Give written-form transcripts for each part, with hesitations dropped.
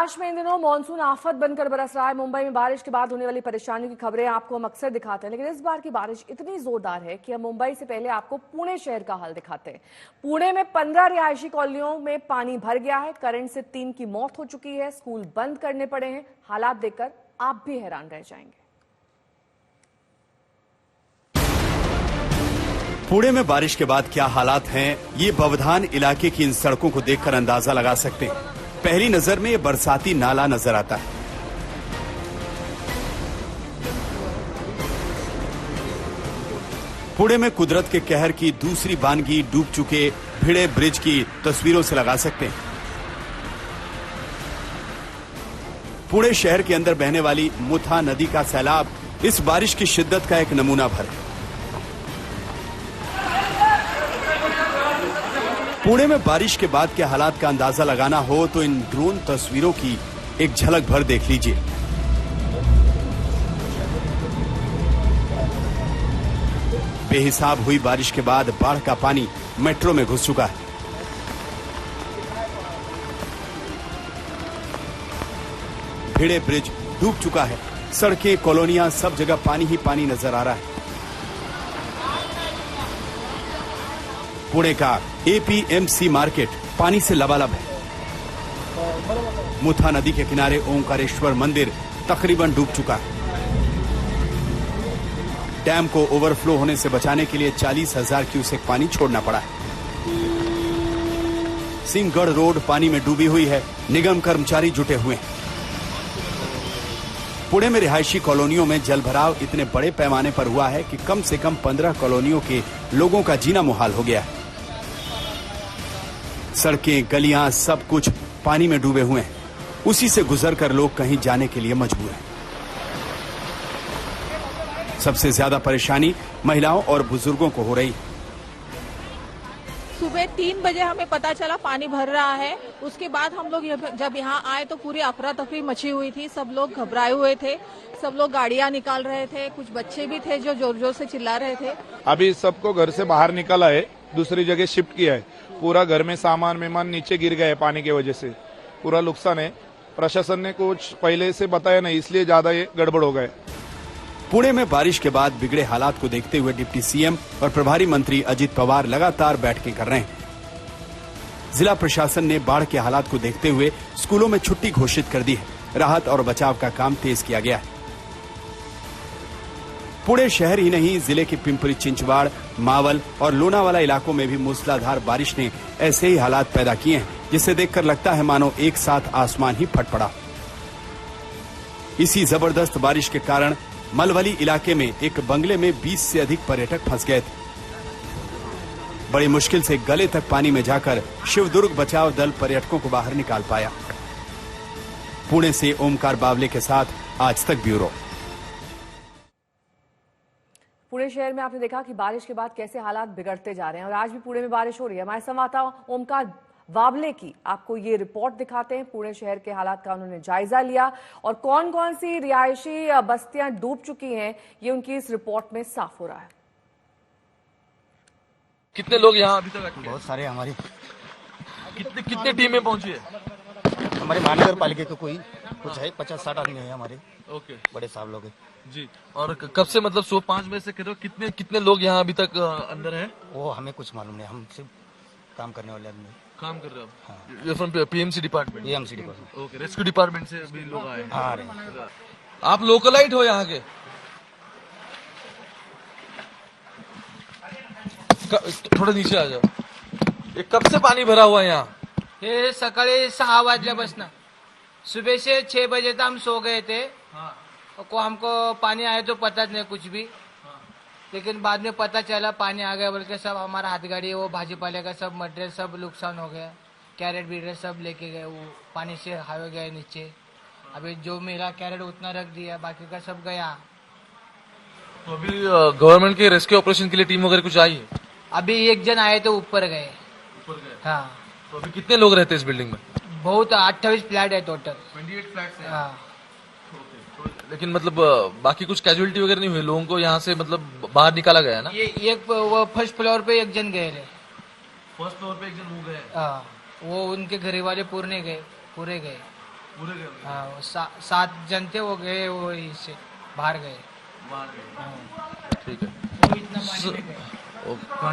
महाराष्ट्र में इन दिनों मानसून आफत बनकर बरस रहा है। मुंबई में बारिश के बाद होने वाली परेशानियों की खबरें आपको हम अक्सर दिखाते हैं, लेकिन इस बार की बारिश इतनी जोरदार है कि हम मुंबई से पहले आपको पुणे शहर का हाल दिखाते हैं। पुणे में 15 रिहायशी कॉलोनियों में पानी भर गया है। करंट से 3 की मौत हो चुकी है। स्कूल बंद करने पड़े हैं। हालात देखकर आप भी हैरान रह जाएंगे। पुणे में बारिश के बाद क्या हालात हैं, ये बवधान इलाके की इन सड़कों को देखकर अंदाजा लगा सकते हैं। पहली नजर में ये बरसाती नाला नजर आता है। पुणे में कुदरत के कहर की दूसरी बानगी डूब चुके भिड़े ब्रिज की तस्वीरों से लगा सकते हैं। पुणे शहर के अंदर बहने वाली मुथा नदी का सैलाब इस बारिश की शिद्दत का एक नमूना भर है। पुणे में बारिश के बाद के हालात का अंदाजा लगाना हो तो इन ड्रोन तस्वीरों की एक झलक भर देख लीजिए। बेहिसाब हुई बारिश के बाद बाढ़ का पानी मेट्रो में घुस चुका है। भिड़े ब्रिज डूब चुका है। सड़कें, कॉलोनियां, सब जगह पानी ही पानी नजर आ रहा है। पुणे का एपीएमसी मार्केट पानी से लबालब है। मुथा नदी के किनारे ओंकारेश्वर मंदिर तकरीबन डूब चुका है। डैम को ओवरफ्लो होने से बचाने के लिए 40,000 क्यूसेक पानी छोड़ना पड़ा है। सिंहगढ़ रोड पानी में डूबी हुई है। निगम कर्मचारी जुटे हुए हैं। पुणे में रिहायशी कॉलोनियों में जलभराव इतने बड़े पैमाने पर हुआ है कि कम से कम 15 कॉलोनियों के लोगों का जीना मुहाल हो गया है। सड़कें, गलियां, सब कुछ पानी में डूबे हुए हैं। उसी से गुजरकर लोग कहीं जाने के लिए मजबूर हैं। सबसे ज्यादा परेशानी महिलाओं और बुजुर्गों को हो रही। सुबह 3 बजे हमें पता चला पानी भर रहा है। उसके बाद हम लोग जब यहाँ आए तो पूरी अफरा तफरी मची हुई थी। सब लोग घबराए हुए थे। सब लोग गाड़ियां निकाल रहे थे। कुछ बच्चे भी थे जो जोर जोर से चिल्ला रहे थे। अभी सबको घर से बाहर निकाला है, दूसरी जगह शिफ्ट किया है। पूरा घर में सामान मेहमान नीचे गिर गए पानी की वजह से। पूरा नुकसान है। प्रशासन ने कुछ पहले से बताया नहीं, इसलिए ज्यादा ये गड़बड़ हो गए। पुणे में बारिश के बाद बिगड़े हालात को देखते हुए डिप्टी सीएम और प्रभारी मंत्री अजित पवार लगातार बैठकें कर रहे हैं। जिला प्रशासन ने बाढ़ के हालात को देखते हुए स्कूलों में छुट्टी घोषित कर दी है। राहत और बचाव का काम तेज किया गया है। पुणे शहर ही नहीं, जिले के पिंपरी चिंचवाड़, मावल और लोनावाला इलाकों में भी मूसलाधार बारिश ने ऐसे ही हालात पैदा किए हैं, जिसे देखकर लगता है मानो एक साथ आसमान ही फट पड़ा। इसी जबरदस्त बारिश के कारण मलवली इलाके में एक बंगले में 20 से अधिक पर्यटक फंस गए थे। बड़ी मुश्किल से गले तक पानी में जाकर शिवदुर्ग बचाव दल पर्यटकों को बाहर निकाल पाया। पुणे से ओमकार बावले के साथ आज तक ब्यूरो। पुणे शहर में आपने देखा कि बारिश के बाद कैसे हालात बिगड़ते जा रहे हैं और आज भी पुणे में बारिश हो रही है। हमारे संवाददाता ओमकार बावले की आपको ये रिपोर्ट दिखाते हैं। पुणे शहर के हालात का उन्होंने जायजा लिया और कौन कौन सी रिहायशी बस्तियां डूब चुकी हैं, ये उनकी इस रिपोर्ट में साफ हो रहा है। कितने लोग यहाँ अभी तक रखे? बहुत सारे हमारी। कितने टीमें पहुंची है? हमारे महानगर पालिका के कोई कुछ है 50-60 आदमी है हमारे। ओके, बड़े साहब लोग हैं जी। और कब से मतलब 5 बजे से करो कितने लोग यहाँ अभी तक अंदर हैं? वो हमें कुछ मालूम नहीं। हम सिर्फ काम करने वाले आदमी काम कर रहे हो? हाँ। From PMC department? AMC department. Okay, rescue department से भी लोग आए? हाँ, रहे। आप लोकलाइट हो यहाँ के? थोड़ा नीचे आ जाओ। ये कब से पानी भरा हुआ है यहाँ? हे सकाळी 6 वाजल्यापासून सुबह से 6 बजे तक हम सो गए थे। हाँ। को हमको पानी आया तो पता नहीं कुछ भी। हाँ। लेकिन बाद में पता चला पानी आ गया बोल के सब हमारा हाथ गाड़ी वो भाजी पाले का सब मटेरियल सब नुकसान हो गया। कैरेट बीरेट सब लेके गए। वो पानी से हावे गए नीचे। अभी जो मेरा कैरेट उतना रख दिया, बाकी का सब गया। तो अभी गवर्नमेंट के रेस्क्यू ऑपरेशन के लिए टीम वगैरह कुछ आई है? अभी एक जन आए तो ऊपर गए। हाँ। तो अभी कितने लोग रहते हैं इस बिल्डिंग में? बहुत 28 फ्लैट है टोटल। 28 फ्लैट्स हैं। हाँ। लेकिन मतलब बाकी कुछ कैजुअलिटी वगैरह नहीं हुई? लोगों को यहाँ से मतलब बाहर निकाला गया है ना? ये एक वो फर्स्ट फ्लोर पे एक जन गए थे। फर्स्ट फ्लोर पे एक जन वो गए? हाँ, वो उनके घर वाले पूरे गए। पूरे गए? हाँ 7 जन थे, वो गए, वो इससे बाहर गए। ठीक है। वो इतना पानी में गए,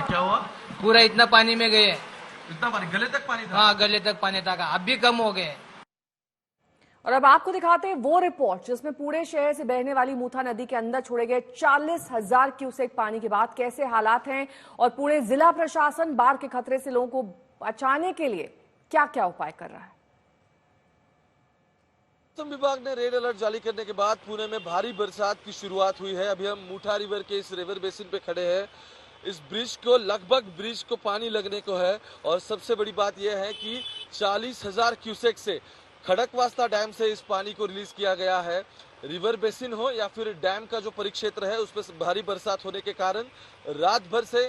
क्या हुआ? पूरा इतना पानी में गए। इतना पानी, गले तक पानी था? हाँ गले तक पानी था, अब भी कम हो गए। और अब आपको दिखाते हैं वो रिपोर्ट जिसमें पुणे शहर से बहने वाली मूथा नदी के अंदर छोड़े गए 40,000 क्यूसेक पानी के बाद कैसे हालात हैं और पुणे जिला प्रशासन बाढ़ के खतरे से लोगों को बचाने के लिए क्या क्या उपाय कर रहा है। मौसम विभाग ने रेड अलर्ट जारी करने के बाद पुणे में भारी बरसात की शुरुआत हुई है। अभी हम मूठा रिवर के इस रिवर बेसिन पे खड़े हैं। इस ब्रिज को लगभग पानी लगने को है और सबसे बड़ी बात यह है कि 40,000 क्यूसेक से खड़कवासला डैम से इस पानी को रिलीज किया गया है। रिवर बेसिन हो या फिर डैम का जो परिक्षेत्र है उस पर भारी बरसात होने के कारण रात भर से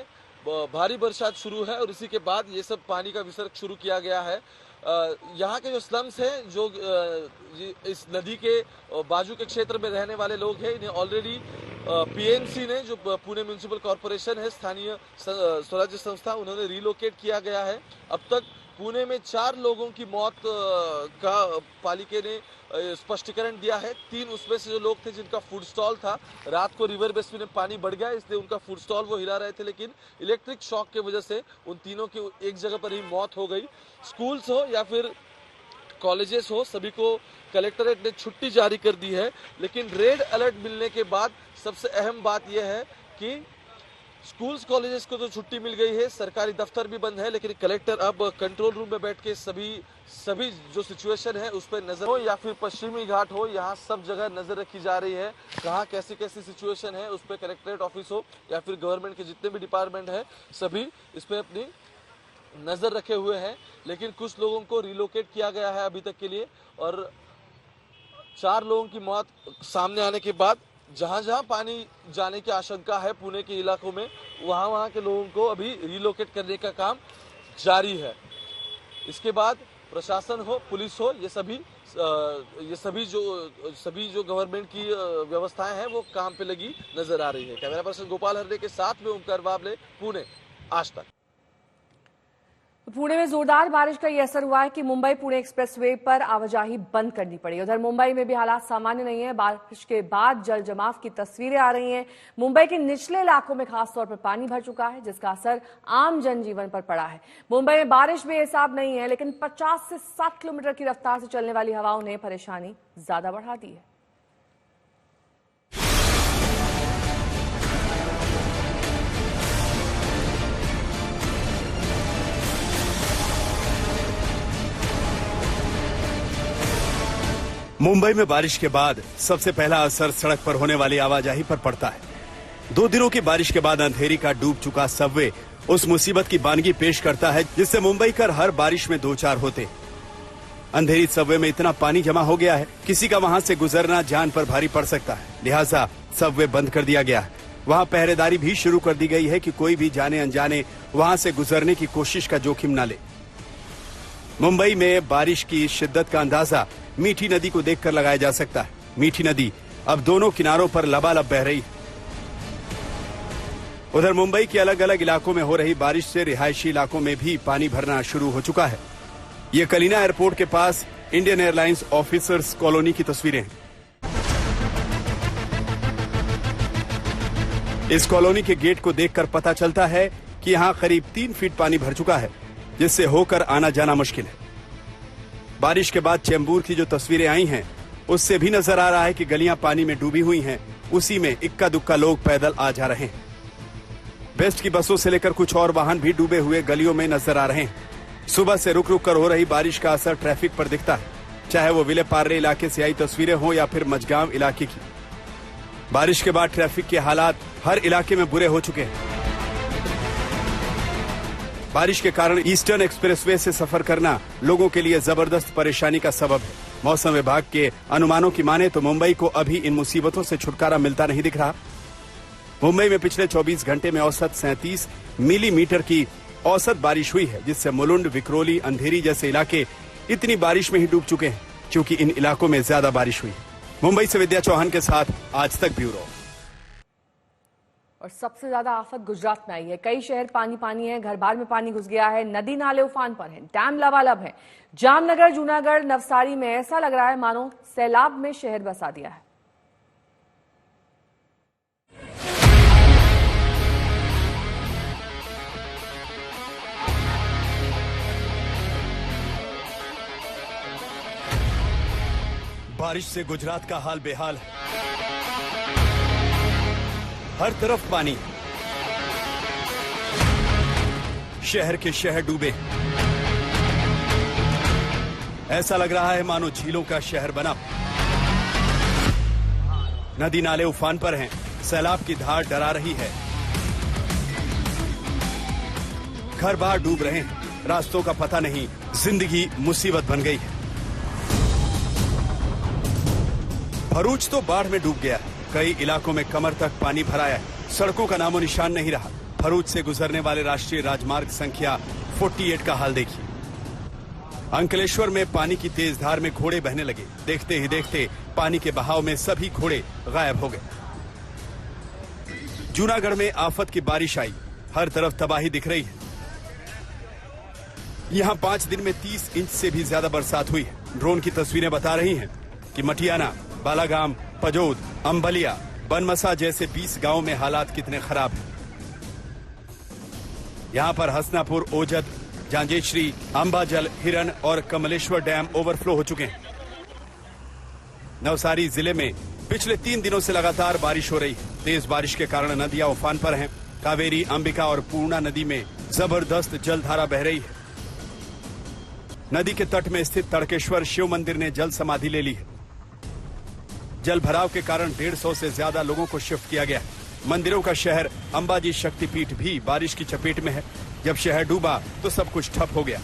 भारी बरसात शुरू है और इसी के बाद ये सब पानी का विसर्ग शुरू किया गया है। यहाँ के जो स्लम्स हैं, जो इस नदी के बाजू के क्षेत्र में रहने वाले लोग हैं, इन्हें ऑलरेडी पीएमसी ने, जो पुणे म्युनिसिपल कॉरपोरेशन है, स्थानीय स्वराज्य संस्था, उन्होंने रिलोकेट किया गया है। अब तक पुणे में 4 लोगों की मौत का पालिका ने स्पष्टीकरण दिया है। 3 उसमें से जो लोग थे जिनका फूड स्टॉल था, रात को रिवर बेसिन में पानी बढ़ गया इसलिए उनका फूड स्टॉल वो हिला रहे थे, लेकिन इलेक्ट्रिक शॉक की वजह से उन तीनों की एक जगह पर ही मौत हो गई। स्कूल्स हो या फिर कॉलेजेस हो, सभी को कलेक्टरेट ने छुट्टी जारी कर दी है। लेकिन रेड अलर्ट मिलने के बाद सबसे अहम बात यह है कि स्कूल्स कॉलेजेस को तो छुट्टी मिल गई है, सरकारी दफ्तर भी बंद है, लेकिन कलेक्टर अब कंट्रोल रूम में बैठ के सभी जो सिचुएशन है उस पर नजर हो या फिर पश्चिमी घाट हो, यहाँ सब जगह नजर रखी जा रही है। कहाँ कैसी कैसी सिचुएशन है उस पर कलेक्ट्रेट ऑफिस हो या फिर गवर्नमेंट के जितने भी डिपार्टमेंट है, सभी इस पर अपनी नजर रखे हुए हैं। लेकिन कुछ लोगों को रिलोकेट किया गया है अभी तक के लिए और 4 लोगों की मौत सामने आने के बाद जहां जहां पानी जाने की आशंका है पुणे के इलाकों में, वहां के लोगों को अभी रिलोकेट करने का काम जारी है। इसके बाद प्रशासन हो, पुलिस हो, ये सभी जो गवर्नमेंट की व्यवस्थाएं हैं वो काम पे लगी नजर आ रही है। कैमरा पर्सन गोपाल हरदे के साथ में ओमकार बाबले, पुणे, आज तक। पुणे में जोरदार बारिश का ये असर हुआ है कि मुंबई पुणे एक्सप्रेसवे पर आवाजाही बंद करनी पड़ी। उधर मुंबई में भी हालात सामान्य नहीं है। बारिश के बाद जल जमाव की तस्वीरें आ रही हैं। मुंबई के निचले इलाकों में खासतौर पर पानी भर चुका है, जिसका असर आम जनजीवन पर पड़ा है। मुंबई में बारिश बेहिसाब नहीं है, लेकिन 50 से 60 किलोमीटर की रफ्तार से चलने वाली हवाओं ने परेशानी ज्यादा बढ़ा दी है। मुंबई में बारिश के बाद सबसे पहला असर सड़क पर होने वाली आवाजाही पर पड़ता है। 2 दिनों की बारिश के बाद अंधेरी का डूब चुका सबवे उस मुसीबत की बानगी पेश करता है जिससे मुंबईकर हर बारिश में 2-4 होते। अंधेरी सबवे में इतना पानी जमा हो गया है, किसी का वहां से गुजरना जान पर भारी पड़ सकता है। लिहाजा सबवे बंद कर दिया गया है। वहां पहरेदारी भी शुरू कर दी गई है कि कोई भी जाने अनजाने वहां से गुजरने की कोशिश का जोखिम न ले। मुंबई में बारिश की शिद्दत का अंदाजा मीठी नदी को देखकर लगाया जा सकता है। मीठी नदी अब दोनों किनारों पर लबालब बह रही है। उधर मुंबई के अलग अलग इलाकों में हो रही बारिश से रिहायशी इलाकों में भी पानी भरना शुरू हो चुका है। ये कलीना एयरपोर्ट के पास इंडियन एयरलाइंस ऑफिसर्स कॉलोनी की तस्वीरें हैं। इस कॉलोनी के गेट को देखकर पता चलता है कि यहाँ करीब 3 फीट पानी भर चुका है, जिससे होकर आना जाना मुश्किल है। बारिश के बाद चेंबूर की जो तस्वीरें आई हैं, उससे भी नजर आ रहा है कि गलियां पानी में डूबी हुई हैं। उसी में इक्का दुक्का लोग पैदल आ जा रहे हैं। बेस्ट की बसों से लेकर कुछ और वाहन भी डूबे हुए गलियों में नजर आ रहे हैं। सुबह से रुक रुक कर हो रही बारिश का असर ट्रैफिक पर दिखता है, चाहे वो विलेपार्ले इलाके से आई तस्वीरें हो या फिर मझगांव इलाके की। बारिश के बाद ट्रैफिक के हालात हर इलाके में बुरे हो चुके हैं। बारिश के कारण ईस्टर्न एक्सप्रेसवे से सफर करना लोगों के लिए जबरदस्त परेशानी का सबब है। मौसम विभाग के अनुमानों की माने तो मुंबई को अभी इन मुसीबतों से छुटकारा मिलता नहीं दिख रहा। मुंबई में पिछले 24 घंटे में औसत 37 मिलीमीटर की औसत बारिश हुई है, जिससे मुलुंड, विक्रोली, अंधेरी जैसे इलाके इतनी बारिश में ही डूब चुके हैं, क्योंकि इन इलाकों में ज्यादा बारिश हुई। मुंबई से विद्या चौहान के साथ आज तक ब्यूरो। और सबसे ज्यादा आफत गुजरात में आई है। कई शहर पानी पानी है, घर बार में पानी घुस गया है, नदी नाले उफान पर हैं, डैम लबालब है। जामनगर, जूनागढ़, नवसारी में ऐसा लग रहा है मानो सैलाब में शहर बसा दिया है। बारिश से गुजरात का हाल बेहाल है। हर तरफ पानी, शहर के शहर डूबे। ऐसा लग रहा है मानो झीलों का शहर बना। नदी नाले उफान पर हैं, सैलाब की धार डरा रही है। घर बार डूब रहे हैं, रास्तों का पता नहीं, जिंदगी मुसीबत बन गई है। भरूच तो बाढ़ में डूब गया, कई इलाकों में कमर तक पानी भराया है, सड़कों का नामो निशान नहीं रहा। भरूच से गुजरने वाले राष्ट्रीय राजमार्ग संख्या 48 का हाल देखिए। अंकलेश्वर में पानी की तेज धार में घोड़े बहने लगे। देखते ही देखते पानी के बहाव में सभी घोड़े गायब हो गए। जूनागढ़ में आफत की बारिश आई, हर तरफ तबाही दिख रही है। यहां 5 दिन में 30 इंच से भी ज्यादा बरसात हुई है। ड्रोन की तस्वीरें बता रही हैं कि मटियाना, बालागाम, पजोद, अंबलिया, बनमसा जैसे 20 गांवों में हालात कितने खराब हैं। यहां पर हसनापुर, ओजद, जांजेश्री, अंबाजल, हिरन और कमलेश्वर डैम ओवरफ्लो हो चुके हैं। नवसारी जिले में पिछले 3 दिनों से लगातार बारिश हो रही है। तेज बारिश के कारण नदियां उफान पर हैं। कावेरी, अंबिका और पूर्णा नदी में जबरदस्त जलधारा बह रही है। नदी के तट में स्थित तड़केश्वर शिव मंदिर ने जल समाधि ले ली है। जल भराव के कारण 150 से ज्यादा लोगों को शिफ्ट किया गया है। मंदिरों का शहर अंबाजी शक्तिपीठ भी बारिश की चपेट में है। जब शहर डूबा तो सब कुछ ठप हो गया।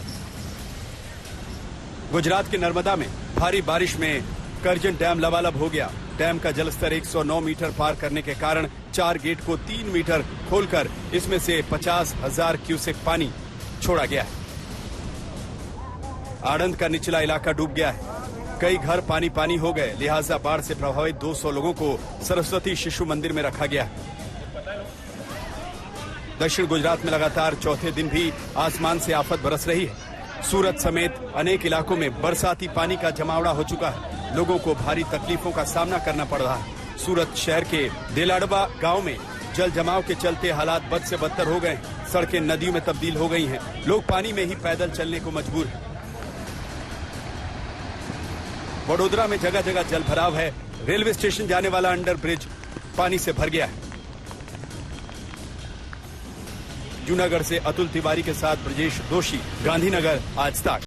गुजरात के नर्मदा में भारी बारिश में करजन डैम लबालब हो गया। डैम का जलस्तर 109 मीटर पार करने के कारण 4 गेट को 3 मीटर खोलकर इसमें से 50,000 क्यूसेक पानी छोड़ा गया है। आड़ंद का निचला इलाका डूब गया है। कई घर पानी पानी हो गए, लिहाजा बाढ़ से प्रभावित 200 लोगों को सरस्वती शिशु मंदिर में रखा गया। दक्षिण गुजरात में लगातार चौथे दिन भी आसमान से आफत बरस रही है। सूरत समेत अनेक इलाकों में बरसाती पानी का जमावड़ा हो चुका है। लोगों को भारी तकलीफों का सामना करना पड़ रहा है। सूरत शहर के देलाडबा गांव में जल जमाव के चलते हालात बद से बदतर हो गए। सड़कें नदियों में तब्दील हो गई हैं। लोग पानी में ही पैदल चलने को मजबूर हैं। वडोदरा में जगह जगह जल भराव है। रेलवे स्टेशन जाने वाला अंडर ब्रिज पानी से भर गया है। जूनागढ़ से अतुल तिवारी के साथ ब्रजेश दोषी, गांधीनगर, आज तक।